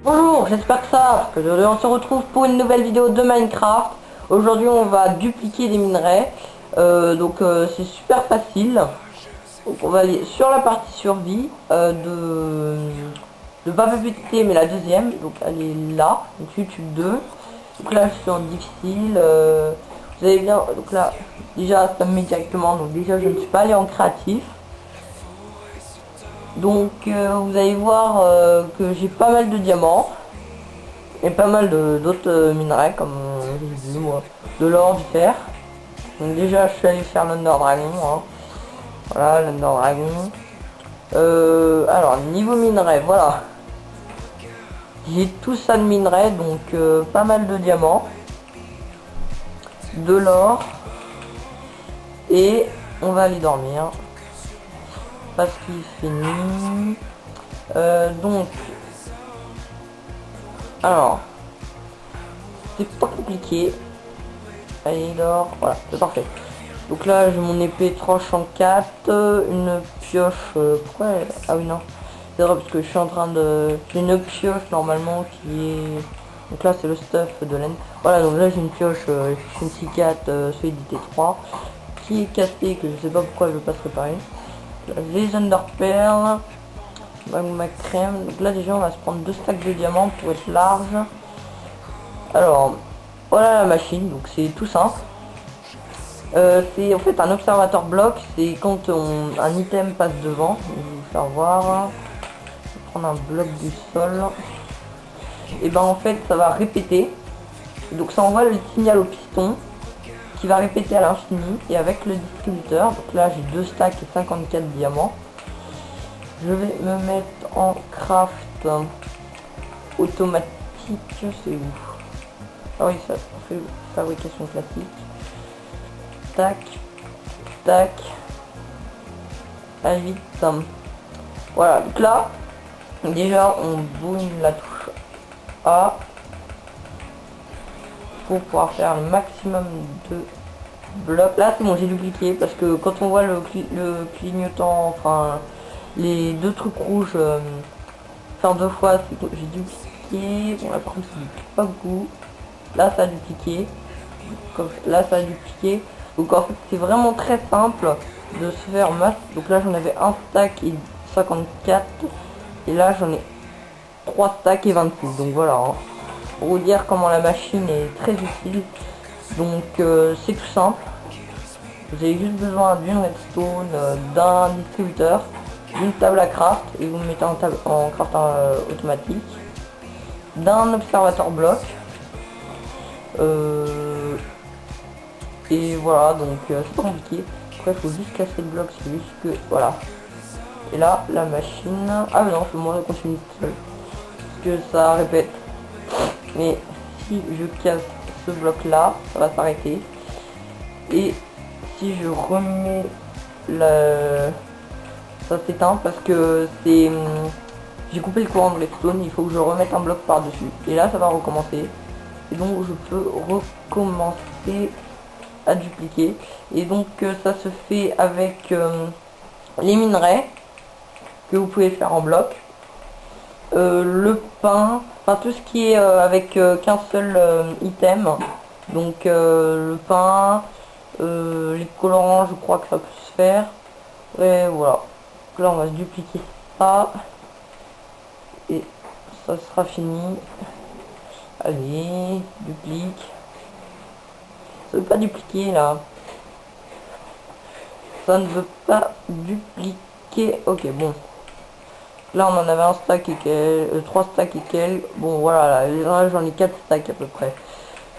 Bonjour, j'espère que ça va. Aujourd'hui on se retrouve pour une nouvelle vidéo de Minecraft. Aujourd'hui on va dupliquer des minerais. C'est super facile. Donc on va aller sur la partie survie de pas PPT mais la deuxième. Donc elle est là, donc YouTube 2. Donc là je suis en difficile. Vous avez bien, donc là déjà ça me met directement. Donc déjà je ne suis pas allé en créatif. Donc vous allez voir que j'ai pas mal de diamants. Et pas mal d'autres minerais comme j'ai vu moi. De l'or, du fer. Donc déjà je suis allé faire l'Under Dragon. Hein. Voilà l'Under Dragon. Alors niveau minerais, voilà. J'ai tout ça de minerais, donc pas mal de diamants. De l'or. Et on va aller dormir. Parce qu'il fait nuit. Donc. Alors. C'est pas compliqué. Allez, dort. Voilà, c'est parfait. Donc là, j'ai mon épée tranchant 4, une pioche. Pourquoi ah oui, non. C'est vrai, parce que je suis en train de. J'ai une pioche normalement qui est. Donc là, c'est le stuff de laine. Voilà, donc là, j'ai une pioche Efficiency 4, solidité 3, qui est cassée, que je sais pas pourquoi je passerai par une. Les Under Pearl, ma crème. Donc là, déjà, on va se prendre 2 stacks de diamants pour être large. Alors, voilà la machine, donc c'est tout simple. C'est en fait un observateur bloc, c'est quand un item passe devant. Je vais vous faire voir. Je vais prendre un bloc du sol. Et ben en fait ça va répéter. Donc ça envoie le signal au piston qui va répéter à l'infini. Et avec le distributeur, donc là j'ai 2 stacks et 54 diamants. Je vais me mettre en craft automatique. C'est où? Ah oui, ça fait fabrication classique. Tac, tac, allez vite. Voilà, donc là, déjà on bouge la touche A pour pouvoir faire le maximum de blocs. Là c'est bon, j'ai dupliqué parce que quand on voit le clignotant, enfin les deux trucs rouges faire 2 fois, c'est que j'ai dupliqué. Bon là par contre ça duplique pas beaucoup. Là ça a dupliqué. Là ça a dupliqué. Donc en fait c'est vraiment très simple de se faire masse. Donc là j'en avais un stack et 54 et là j'en ai 3 stacks et 26. Donc voilà, hein. Pour vous dire comment la machine est très utile. Donc c'est tout simple. Vous avez juste besoin d'une redstone, d'un distributeur, d'une table à craft et vous mettez en craft automatique, d'un observateur bloc. Et voilà, donc c'est pas compliqué. Après il faut juste casser le bloc, c'est juste que voilà. Et là la machine. Ah mais non, c'est moi qui continue tout seul. Parce que ça répète. Mais si je casse ce bloc là, ça va s'arrêter. Et si je remets le. Ça s'éteint parce que c'est. J'ai coupé le courant de redstone, il faut que je remette un bloc par dessus. Et là ça va recommencer. Et donc je peux recommencer à dupliquer. Et donc ça se fait avec les minerais que vous pouvez faire en bloc, le pain, enfin tout ce qui est avec qu'un seul item. Donc le pain, les colorants, je crois que ça peut se faire. Et voilà. Donc là on va se dupliquer ça et ça sera fini. Allez, duplique. Ça veut pas dupliquer là. Ça ne veut pas dupliquer. Ok, bon. Là on en avait un stack et quelques, 3 stacks et quelques. Bon voilà, là j'en ai 4 stacks à peu près.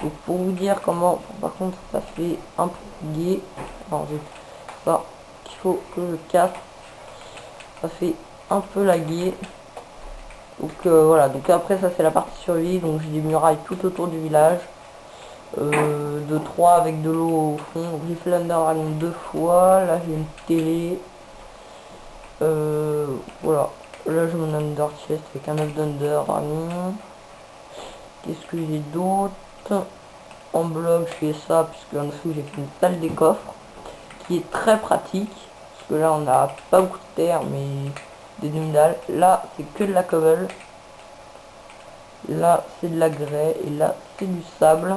Donc pour vous dire comment, par contre ça fait un peu gay. Non, j'ai ça qu'il faut que je casse. Ça fait un peu laguer. Donc voilà, donc après ça c'est la partie survie. Donc j'ai des murailles tout autour du village. De 3 avec de l'eau au fond. Donc j'ai fait l'Under Dragon 2 fois. Là j'ai une télé. Voilà. Là j'ai mon Under Chest avec un œuf d'Under Dragon. Qu'est-ce que j'ai d'autre? En bloc je fais ça puisque en dessous j'ai fait une salle des coffres qui est très pratique. Parce que là on n'a pas beaucoup de terre mais des demi-dalles. Là c'est que de la cobble. Là, c'est de la grès et là, c'est du sable.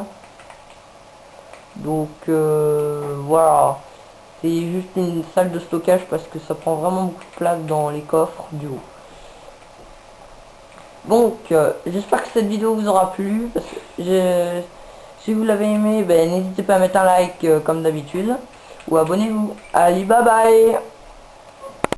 Donc voilà, c'est juste une salle de stockage parce que ça prend vraiment beaucoup de place dans les coffres du haut. Donc j'espère que cette vidéo vous aura plu. Si vous l'avez aimé, ben, n'hésitez pas à mettre un like comme d'habitude ou abonnez-vous. Allez, bye bye.